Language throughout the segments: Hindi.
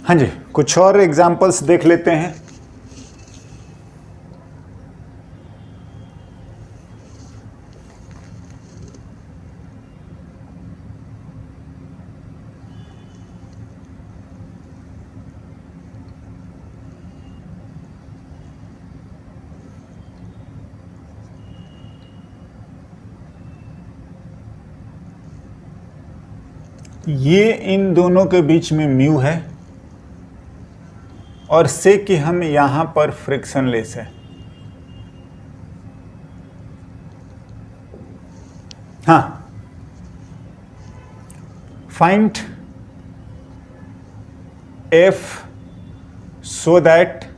हाँ जी, कुछ और एग्जाम्पल्स देख लेते हैं। ये इन दोनों के बीच में म्यू है और से कि हम यहां पर फ्रिक्शनलेस है। हाँ, find F so that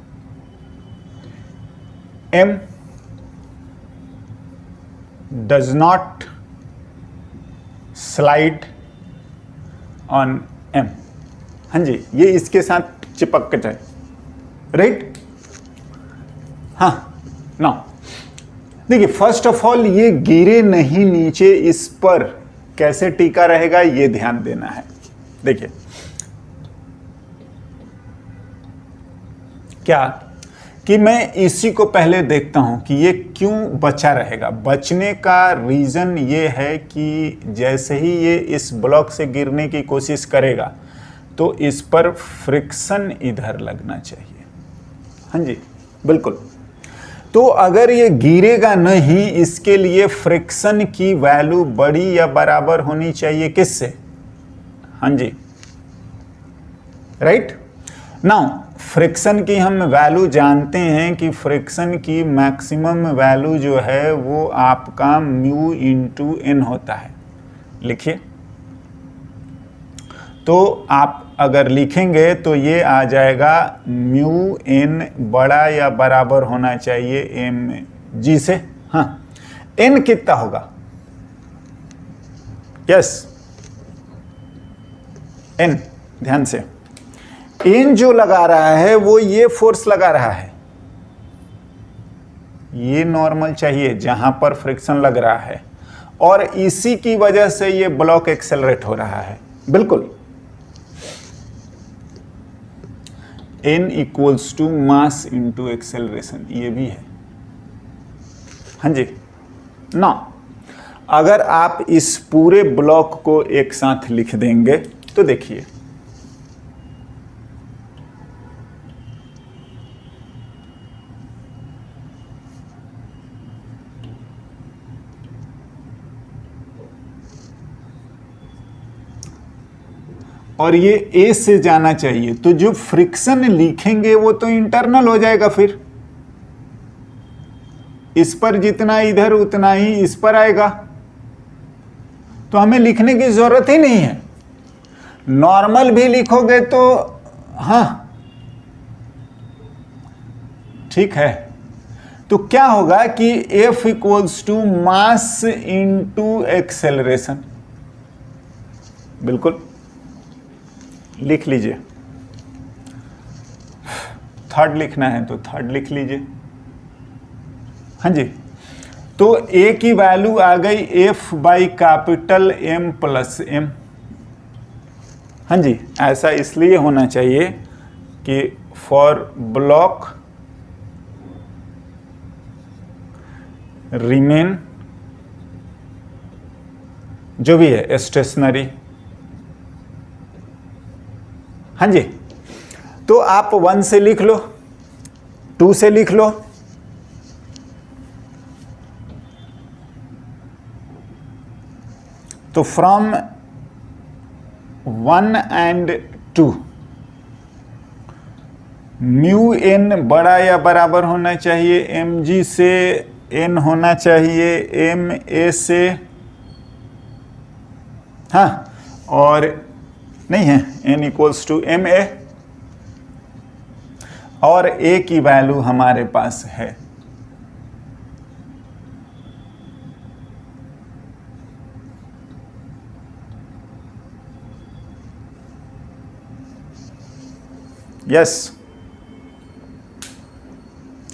M does not slide on M. हाँ जी, ये इसके साथ चिपक के जाए, राइट। हाँ, नाउ देखिए, फर्स्ट ऑफ ऑल ये गिरे नहीं नीचे, इस पर कैसे टीका रहेगा ये ध्यान देना है। देखिए क्या कि मैं इसी को पहले देखता हूं कि ये क्यों बचा रहेगा। बचने का रीजन ये है कि जैसे ही ये इस ब्लॉक से गिरने की कोशिश करेगा तो इस पर फ्रिक्शन इधर लगना चाहिए। हाँ जी, बिल्कुल। तो अगर ये गिरेगा नहीं, इसके लिए फ्रिक्शन की वैल्यू बड़ी या बराबर होनी चाहिए किससे? हाँ जी, राइट। नाउ फ्रिक्शन की हम वैल्यू जानते हैं कि फ्रिक्शन की मैक्सिमम वैल्यू जो है वो आपका म्यू इंटू एन होता है। लिखिए, तो आप अगर लिखेंगे तो ये आ जाएगा म्यू एन बड़ा या बराबर होना चाहिए एम जी से। हाँ, एन कितना होगा? यस, एन, ध्यान से, एन जो लगा रहा है वो ये फोर्स लगा रहा है, ये नॉर्मल चाहिए जहां पर फ्रिक्शन लग रहा है, और इसी की वजह से ये ब्लॉक एक्सेलरेट हो रहा है। बिल्कुल, n equals to mass into acceleration, ये भी है। हाँ जी, ना अगर आप इस पूरे ब्लॉक को एक साथ लिख देंगे तो देखिए, और ये ए से जाना चाहिए, तो जो फ्रिक्शन लिखेंगे वो तो इंटरनल हो जाएगा। फिर इस पर जितना इधर उतना ही इस पर आएगा, तो हमें लिखने की जरूरत ही नहीं है। नॉर्मल भी लिखोगे तो हाँ ठीक है। तो क्या होगा कि F equals to mass into acceleration. बिल्कुल, लिख लीजिए। थर्ड लिखना है तो थर्ड लिख लीजिए। हाँ जी, तो ए की वैल्यू आ गई F by capital M plus M। हाँ जी, ऐसा इसलिए होना चाहिए कि फॉर ब्लॉक रिमेन जो भी है स्टेशनरी। हाँ जी, तो आप 1 से लिख लो, 2 से लिख लो, तो फ्रॉम 1 एंड 2 म्यू एन बड़ा या बराबर होना चाहिए एम जी से, एन होना चाहिए एम ए से। हाँ, और नहीं है, N equals to M A, और ए की वैल्यू हमारे पास है यस।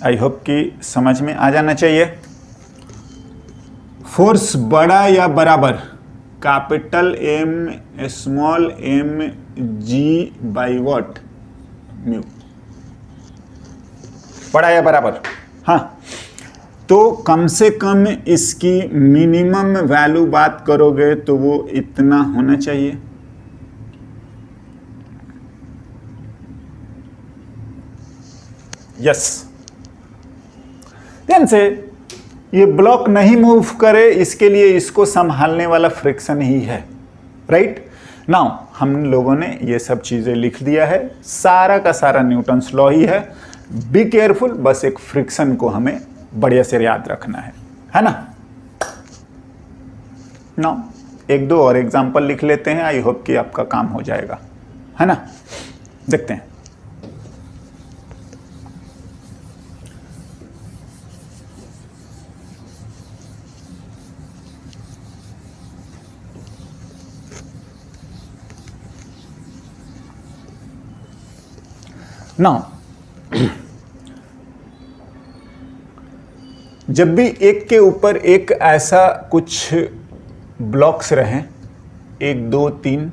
आई होप कि समझ में आ जाना चाहिए। फोर्स बड़ा या बराबर capital M small M G by what, mu. बड़ा या बराबर? हाँ, तो कम से कम इसकी मिनिमम वैल्यू बात करोगे तो वो इतना होना चाहिए। यस, ध्यान से, ये ब्लॉक नहीं मूव करे इसके लिए इसको संभालने वाला फ्रिक्शन ही है, राइट। नाउ हम लोगों ने ये सब चीजें लिख दिया है, सारा का सारा न्यूटन्स लॉ ही है। बी केयरफुल, बस एक फ्रिक्शन को हमें बढ़िया से याद रखना है ना। नाउ एक दो और एग्जांपल लिख लेते हैं, आई होप कि आपका काम हो जाएगा, है ना। देखते हैं। नाउ जब भी एक के ऊपर एक ऐसा कुछ ब्लॉक्स रहें, 1 2 3,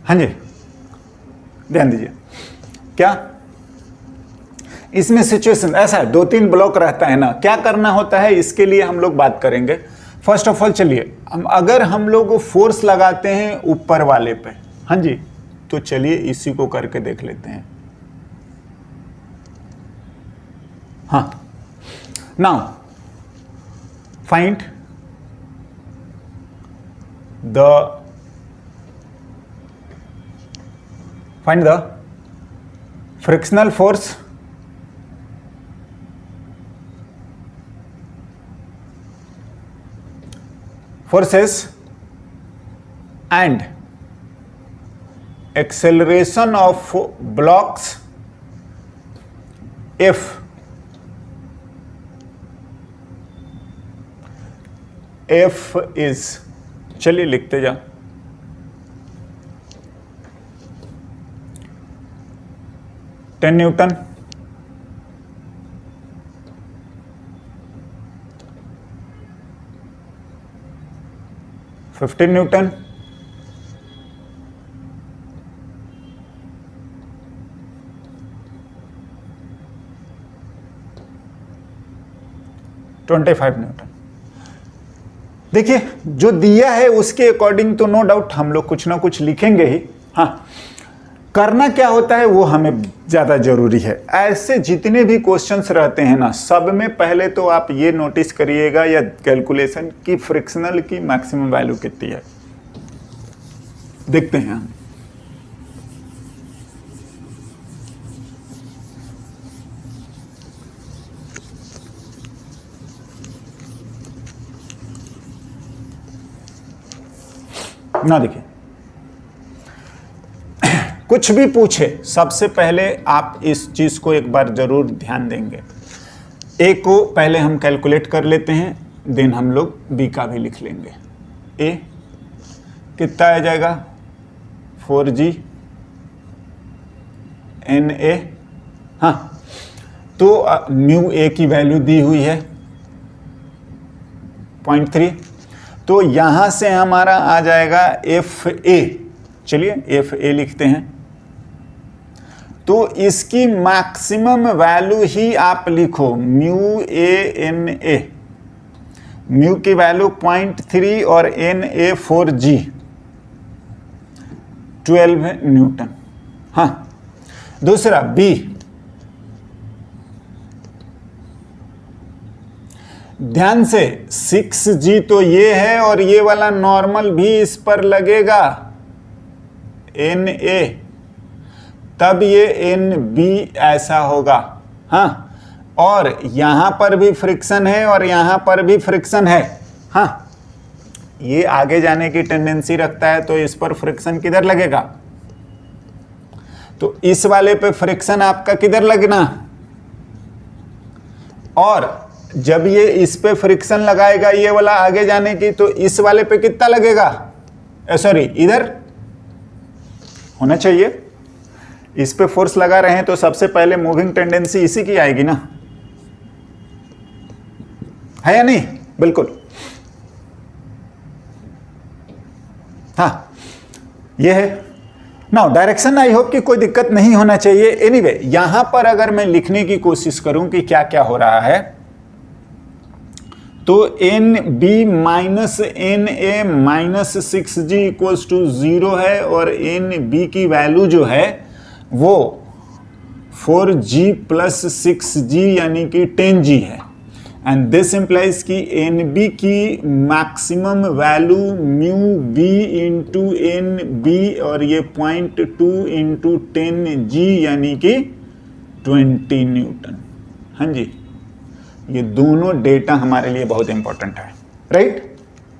हाँ जी, ध्यान दीजिए। क्या इसमें सिचुएशन ऐसा है, 2 3 ब्लॉक रहता है ना, क्या करना होता है इसके लिए हम लोग बात करेंगे। फर्स्ट ऑफ ऑल चलिए, अगर हम लोग फोर्स लगाते हैं ऊपर वाले पे, हाँ जी, तो चलिए इसी को करके देख लेते हैं। हाँ, now find the frictional force forces and acceleration of blocks if is, चलिए लिखते जा, ten Newton, fifteen Newton, 25 Newton. देखिए, जो दिया है उसके अकॉर्डिंग तो नो डाउट हम लोग कुछ ना कुछ लिखेंगे ही। हाँ, करना क्या होता है वो हमें ज्यादा जरूरी है। ऐसे जितने भी क्वेश्चंस रहते हैं ना, सब में पहले तो आप ये नोटिस करिएगा या कैलकुलेशन की फ्रिक्शनल की मैक्सिमम वैल्यू कितनी है। देखते हैं हम। ना देखिए, कुछ भी पूछे सबसे पहले आप इस चीज को एक बार जरूर ध्यान देंगे। ए को पहले हम कैलकुलेट कर लेते हैं, देन हम लोग बी का भी लिख लेंगे। ए कितना आ जाएगा, 4G NA। हाँ, तो म्यू ए की वैल्यू दी हुई है 0.3, तो यहां से हमारा आ जाएगा FA। चलिए FA लिखते हैं, तो इसकी मैक्सिमम वैल्यू ही आप लिखो म्यू NA। म्यू की वैल्यू 0.3 और NA 4G 12 न्यूटन। हाँ, दूसरा बी, ध्यान से 6G तो ये है और ये वाला नॉर्मल भी इस पर लगेगा NA, तब ये NB ऐसा होगा। हाँ, और यहां पर भी फ्रिक्शन है और यहां पर भी फ्रिक्शन है। हाँ, ये आगे जाने की टेंडेंसी रखता है, तो इस पर फ्रिक्शन किधर लगेगा? तो इस वाले पे फ्रिक्शन आपका किधर लगना, और जब ये इस पे फ्रिक्शन लगाएगा ये वाला आगे जाने की, तो इस वाले पे कितना लगेगा? सॉरी, इधर होना चाहिए। इस पे फोर्स लगा रहे हैं तो सबसे पहले मूविंग टेंडेंसी इसी की आएगी ना, है या नहीं? बिल्कुल, हाँ, ये है। नाउ डायरेक्शन आई होप कि कोई दिक्कत नहीं होना चाहिए। एनीवे, यहां पर अगर मैं लिखने की कोशिश करूं कि क्या क्या हो रहा है, तो N B minus N A minus 6g equals to 0 है, और एन बी की वैल्यू जो है वो 4g प्लस 6g यानी कि 10g है। एंड दिस इंप्लाइज कि एन बी की maximum value mu B into N B, और ये 0.2 इंटू 10g यानी कि 20 न्यूटन। हाँ जी, ये दोनों डेटा हमारे लिए बहुत इंपॉर्टेंट है, राइट?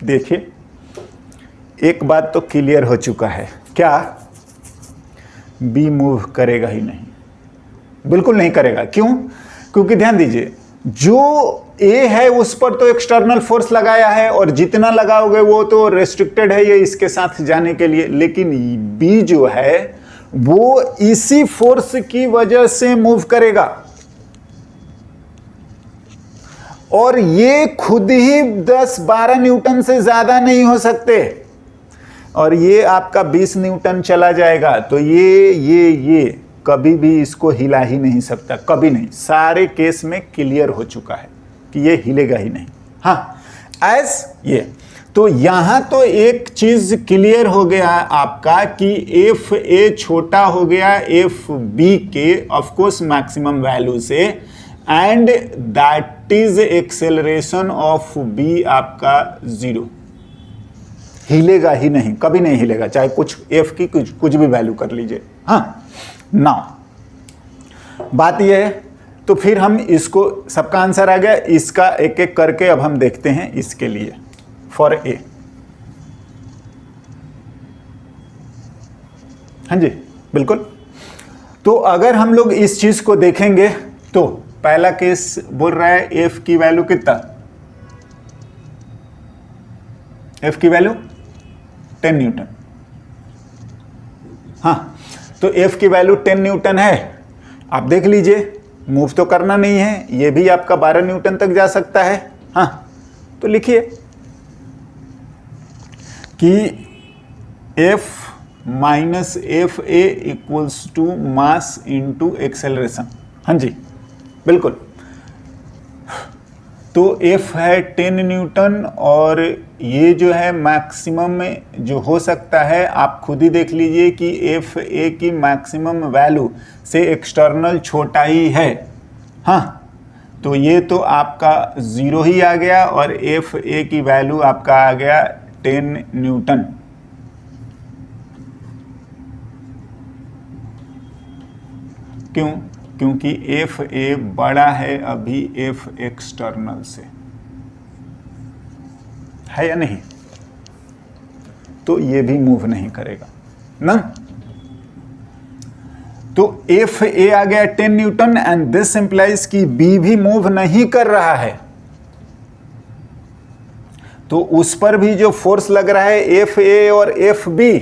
देखिए, एक बात तो क्लियर हो चुका है, क्या? बी मूव करेगा ही नहीं, बिल्कुल नहीं करेगा। क्यों? क्योंकि ध्यान दीजिए, जो ए है उस पर तो एक्सटर्नल फोर्स लगाया है, और जितना लगाओगे वो तो रेस्ट्रिक्टेड है ये इसके साथ जाने के लिए, लेकिन बी जो है वो इसी फोर्स की वजह से मूव करेगा, और ये खुद ही 10-12 न्यूटन से ज्यादा नहीं हो सकते, और ये आपका 20 न्यूटन चला जाएगा, तो ये कभी भी इसको हिला ही नहीं सकता, कभी नहीं। सारे केस में क्लियर हो चुका है कि ये हिलेगा ही नहीं। हाँ, एस ये तो यहां तो एक चीज क्लियर हो गया आपका कि एफ ए छोटा हो गया एफ बी के ऑफ कोर्स मैक्सिमम वैल्यू से, and that is acceleration of B आपका 0, हिलेगा ही नहीं, कभी नहीं हिलेगा, चाहे कुछ एफ की कुछ भी वैल्यू कर लीजिए। हाँ, नाउ बात यह है, तो फिर हम इसको, सबका आंसर आ गया, इसका एक एक करके अब हम देखते हैं इसके लिए फॉर ए। हाँ जी, बिल्कुल। तो अगर हम लोग इस चीज को देखेंगे तो पहला केस बोल रहा है एफ की वैल्यू कितना, एफ की वैल्यू 10 न्यूटन। हाँ, तो एफ की वैल्यू 10 न्यूटन है। आप देख लीजिए, मूव तो करना नहीं है, ये भी आपका 12 न्यूटन तक जा सकता है। हाँ, तो लिखिए कि F minus F A equals to mass into acceleration. हाँ जी, बिल्कुल। तो एफ है 10 न्यूटन, और ये जो है मैक्सिमम में जो हो सकता है, आप खुद ही देख लीजिए कि एफ ए की मैक्सिमम वैल्यू से एक्सटर्नल छोटा ही है। हाँ, तो ये तो आपका 0 ही आ गया, और एफ ए की वैल्यू आपका आ गया 10 न्यूटन। क्यों? क्योंकि एफ ए बड़ा है अभी एफ एक्सटर्नल से, है या नहीं? तो ये भी मूव नहीं करेगा ना। तो एफ ए आ गया 10 न्यूटन, एंड दिस इंप्लाइज कि बी भी मूव नहीं कर रहा है, तो उस पर भी जो फोर्स लग रहा है एफ ए और एफ बी,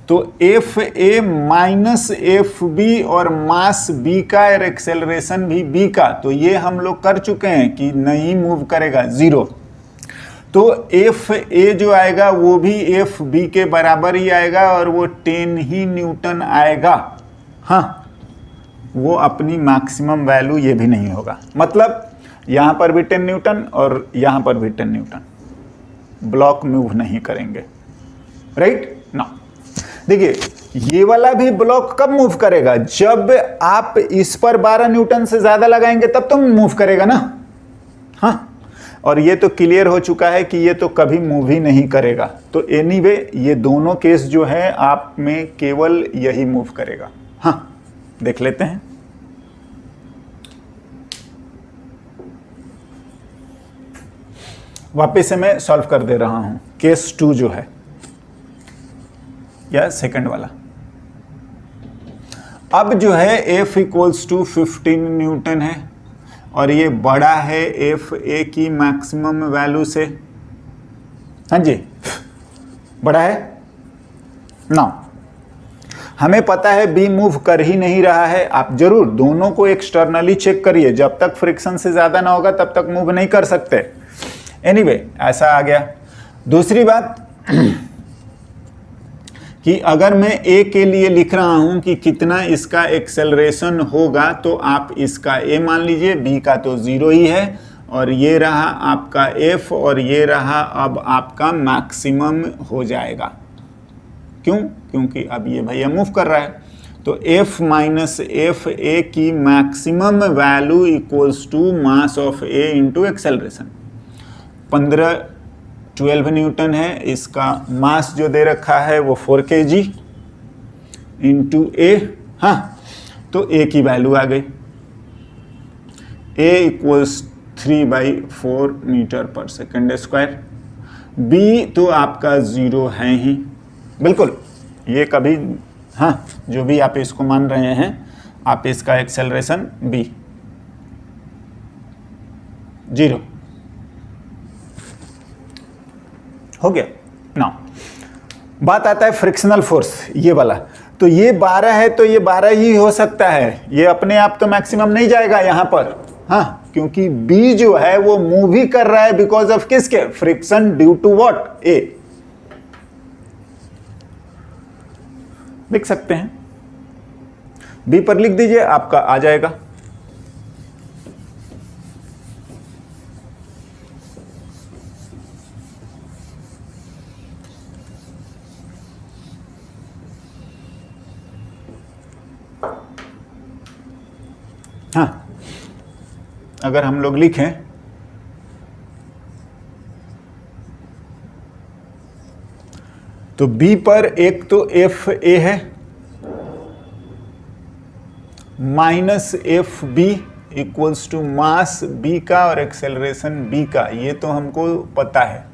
तो F A minus F B और मास बी का और एक्सेलरेशन भी बी का, तो ये हम लोग कर चुके हैं कि नहीं मूव करेगा, 0। तो एफ ए जो आएगा वो भी एफ बी के बराबर ही आएगा, और वो 10 ही न्यूटन आएगा। हाँ, वो अपनी मैक्सिमम वैल्यू ये भी नहीं होगा, मतलब यहां पर भी 10 न्यूटन और यहां पर भी 10 न्यूटन, ब्लॉक मूव नहीं करेंगे, राइट ना। देखिए, ये वाला भी ब्लॉक कब मूव करेगा? जब आप इस पर 12 न्यूटन से ज्यादा लगाएंगे तब तो मूव करेगा ना। हाँ, और ये तो क्लियर हो चुका है कि ये तो कभी मूव ही नहीं करेगा। तो एनीवे ये दोनों केस जो है आप में केवल यही मूव करेगा। हाँ, देख लेते हैं। वापस से मैं सॉल्व कर दे रहा हूं केस 2 जो है, या सेकंड वाला। अब जो है F इक्वल्स टू 15 न्यूटन है और ये बड़ा है एफ ए की मैक्सिमम वैल्यू से। हाँ जी, बड़ा है ना। हमें पता है बी मूव कर ही नहीं रहा है। आप जरूर दोनों को एक्सटर्नली चेक करिए, जब तक फ्रिक्शन से ज़्यादा ना होगा तब तक मूव नहीं कर सकते। एनीवे, ऐसा आ गया। दूसरी बात कि अगर मैं ए के लिए लिख रहा हूं कि कितना इसका एक्सेलरेशन होगा, तो आप इसका ए मान लीजिए, बी का तो 0 ही है, और ये रहा आपका एफ और ये रहा अब आपका मैक्सिमम हो जाएगा। क्यों? क्योंकि अब ये भैया मूव कर रहा है, तो एफ माइनस एफ ए की maximum value equals to mass of A into acceleration. 12 newton है, इसका मास जो दे रखा है वो 4 kg इंटू ए। हाँ, तो ए की वैल्यू आ गई, ए इक्वल्स 3/4 मीटर पर सेकेंड स्क्वायर। बी तो आपका 0 है ही, बिल्कुल, ये कभी, हाँ, जो भी आप इसको मान रहे हैं, आप इसका एक्सेलरेशन बी 0 हो गया ना। बात आता है फ्रिक्शनल फोर्स, ये वाला। तो ये 12 है तो ये 12 ही हो सकता है, ये अपने आप तो मैक्सिमम नहीं जाएगा यहां पर। हाँ, क्योंकि बी जो है वो मूव ही कर रहा है बिकॉज ऑफ किसके? Friction due to what? A. लिख सकते हैं, बी पर लिख दीजिए, आपका आ जाएगा। हाँ, अगर हम लोग लिखें तो बी पर एक तो एफ ए है minus F B equals to mass B का और एक्सेलरेशन बी का, ये तो हमको पता है।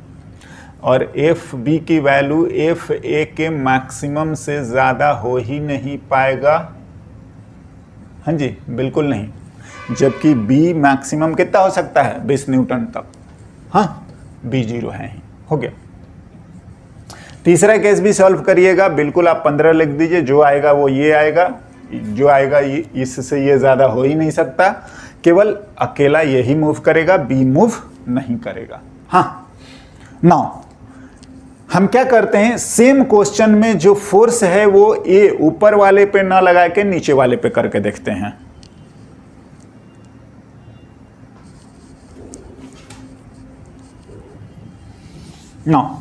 और एफ बी की वैल्यू एफ ए के मैक्सिमम से ज़्यादा हो ही नहीं पाएगा। हाँ जी, बिल्कुल नहीं। जबकि बी मैक्सिमम कितना हो सकता है? 20 न्यूटन तक। हाँ, बी 0 है ही, हो गया। तीसरा केस भी सॉल्व करिएगा, बिल्कुल आप 15 लिख दीजिए, जो आएगा वो ये आएगा, जो आएगा इससे ये ज़्यादा हो ही नहीं सकता, केवल अकेला यही मूव करेगा, बी मूव नहीं करेगा। हाँ, नाउ हम क्या करते हैं, सेम क्वेश्चन में जो फोर्स है वो ए ऊपर वाले पे ना लगा के नीचे वाले पे करके देखते हैं। नाउ